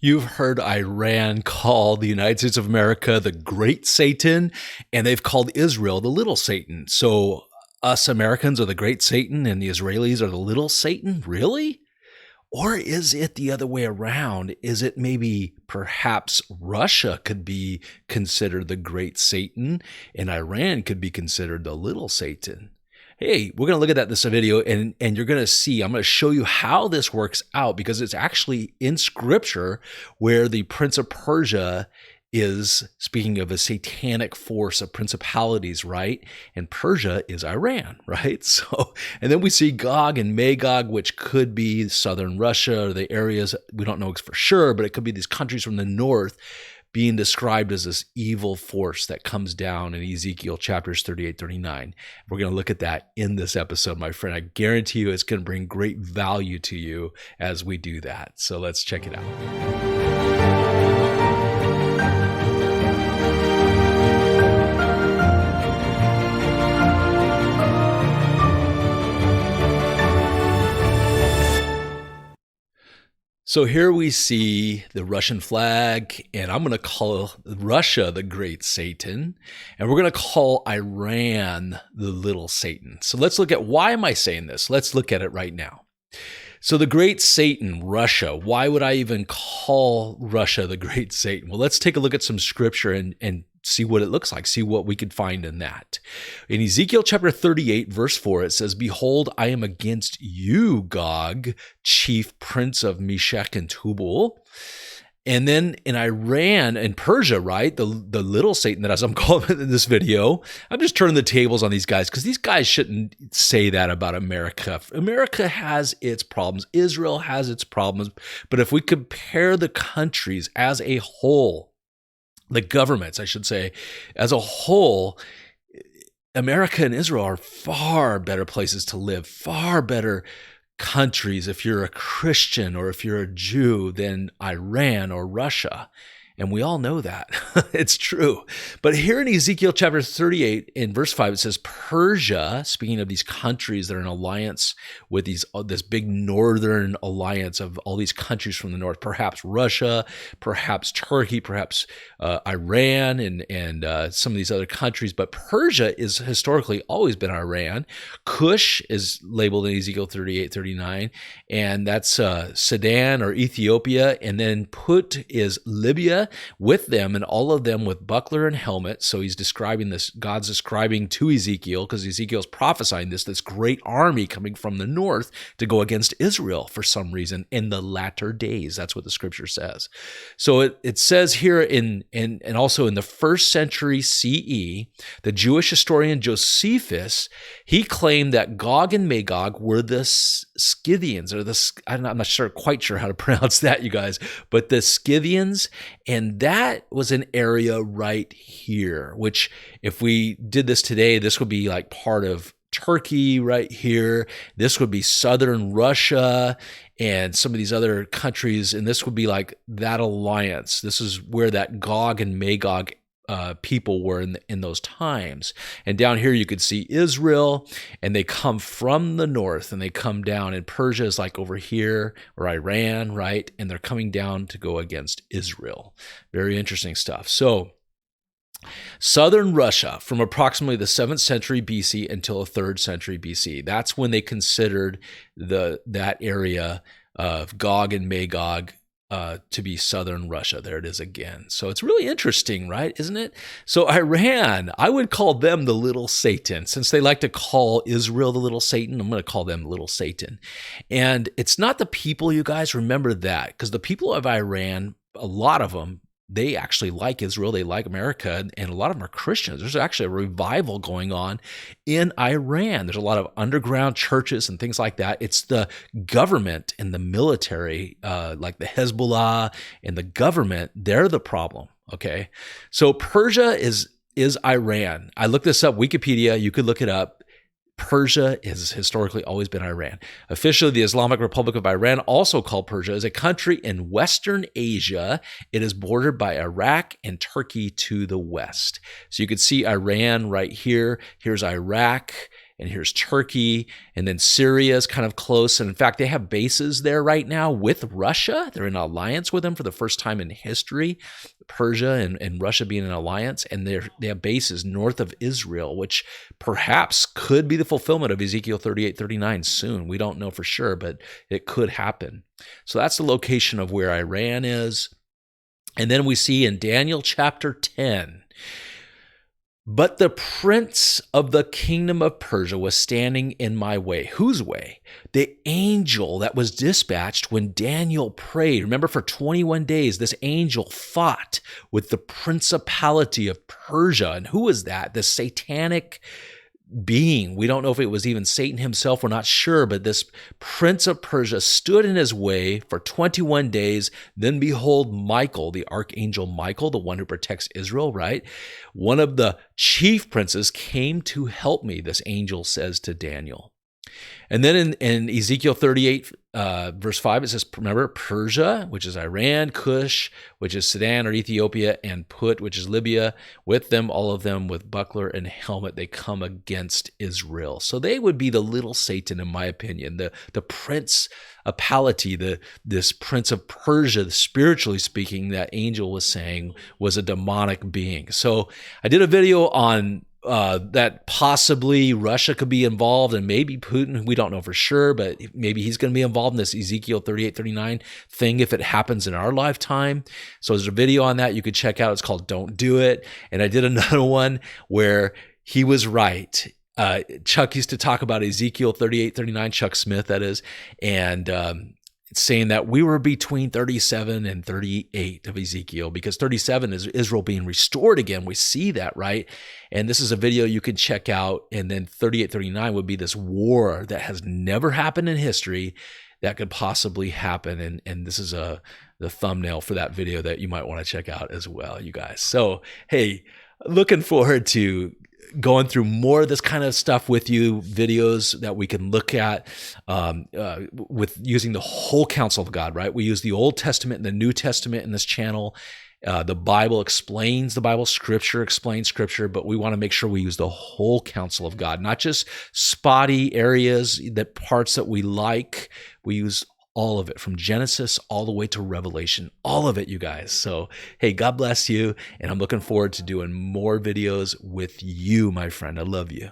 You've heard Iran call the United States of America the Great Satan, and they've called Israel the Little Satan. So us Americans are the Great Satan and the Israelis are the Little Satan? Really? Or is it the other way around? Is it maybe perhaps Russia could be considered the Great Satan and Iran could be considered the Little Satan? Hey, we're going to look at that in this video, and you're going to see, I'm going to show you how this works out, because it's actually in Scripture where the Prince of Persia is speaking of a satanic force of principalities, right? And Persia is Iran, right? So, and then we see Gog and Magog, which could be southern Russia or the areas, we don't know for sure, but it could be these countries from the north being described as this evil force that comes down in Ezekiel chapters 38, 39. We're going to look at that in this episode, my friend. I guarantee you it's going to bring great value to you as we do that. So let's check it out. So here we see the Russian flag, and I'm going to call Russia the Great Satan, and we're going to call Iran the Little Satan. So let's look at, why am I saying this? Let's look at it right now. So the Great Satan, Russia, why would I even call Russia the Great Satan? Well, let's take a look at some scripture and see what it looks like, see what we could find in that. In Ezekiel chapter 38, verse 4, it says, "Behold, I am against you, Gog, chief prince of Meshech and Tubal." And then in Iran and Persia, right, the little Satan that, as I'm calling it in this video, I'm just turning the tables on these guys, because these guys shouldn't say that about America. America has its problems. Israel has its problems. But if we compare the countries as a whole, the governments, I should say, as a whole, America and Israel are far better places to live, far better countries if you're a Christian or if you're a Jew than Iran or Russia. And we all know that. It's true. But here in Ezekiel chapter 38, in verse 5, it says, Persia, speaking of these countries that are in alliance with this big northern alliance of all these countries from the north, perhaps Russia, perhaps Turkey, perhaps Iran, and some of these other countries. But Persia is historically always been Iran. Cush is labeled in Ezekiel 38, 39, and that's Sudan or Ethiopia. And then Put is Libya, with them, and all of them with buckler and helmet. So he's describing this, God's describing to Ezekiel, because Ezekiel's prophesying this great army coming from the north to go against Israel for some reason in the latter days. That's what the scripture says. So it says here and also in the 1st century CE, the Jewish historian Josephus, he claimed that Gog and Magog were the Scythians, or I'm not quite sure how to pronounce that, you guys, but the Scythians. And that was an area right here, which if we did this today, this would be like part of Turkey right here. This would be southern Russia and some of these other countries. And this would be like that alliance. This is where that Gog and Magog people were in those times. And down here you could see Israel, and they come from the north and they come down, and Persia is like over here, or Iran, right? And they're coming down to go against Israel. Very interesting stuff. So southern Russia, from approximately the 7th century BC until the 3rd century BC, that's when they considered that area of Gog and Magog to be southern Russia. There it is again. So it's really interesting, right? Isn't it? So Iran, I would call them the little Satan. Since they like to call Israel the little Satan, I'm going to call them little Satan. And it's not the people, you guys, remember that, because the people of Iran, a lot of them, they actually like Israel, they like America, and a lot of them are Christians. There's actually a revival going on in Iran. There's a lot of underground churches and things like that. It's the government and the military, like the Hezbollah and the government, they're the problem, okay? So Persia is Iran. I looked this up, Wikipedia, you could look it up. Persia has historically always been Iran. Officially, the Islamic Republic of Iran, also called Persia, is a country in Western Asia. It is bordered by Iraq and Turkey to the west. So you can see Iran right here. Here's Iraq. and here's Turkey, and then Syria is kind of close. And in fact, they have bases there right now with Russia. They're in alliance with them for the first time in history, Persia and Russia being in alliance, and they have bases north of Israel, which perhaps could be the fulfillment of Ezekiel 38:39 soon. We don't know for sure, but it could happen. So that's the location of where Iran is. And then we see in Daniel chapter 10, but the prince of the kingdom of Persia was standing in my way. Whose way? The angel that was dispatched when Daniel prayed. Remember, for 21 days, this angel fought with the principality of Persia. And who was that? The satanic being. We don't know if it was even Satan himself. We're not sure, but this prince of Persia stood in his way for 21 days. Then behold, Michael, the archangel Michael, the one who protects Israel, right? One of the chief princes came to help me, this angel says to Daniel. And then in Ezekiel 38, verse 5, it says, remember, Persia, which is Iran, Cush, which is Sudan or Ethiopia, and Put, which is Libya, with them, all of them with buckler and helmet, they come against Israel. So they would be the little Satan, in my opinion, the principality, this prince of Persia, spiritually speaking, that angel was saying was a demonic being. So I did a video on that possibly Russia could be involved, and maybe Putin, we don't know for sure, but maybe he's going to be involved in this Ezekiel 38:39 thing if it happens in our lifetime. So there's a video on that you could check out. It's called Don't Do It. And I did another one where he was right. Chuck used to talk about Ezekiel 38:39, Chuck Smith, that is, and saying that we were between 37 and 38 of Ezekiel, because 37 is Israel being restored again. We see that, right? And this is a video you can check out. And then 38:39 would be this war that has never happened in history that could possibly happen. And this is the thumbnail for that video that you might want to check out as well, you guys. So, hey, looking forward to going through more of this kind of stuff with you, videos that we can look at with using the whole counsel of God, right? We use the Old Testament and the New Testament in this channel. The Bible explains the Bible, Scripture explains Scripture, but we want to make sure we use the whole counsel of God, not just spotty areas, that parts that we like. We use all of it, from Genesis all the way to Revelation, all of it, you guys. So, hey, God bless you, and I'm looking forward to doing more videos with you, my friend. I love you.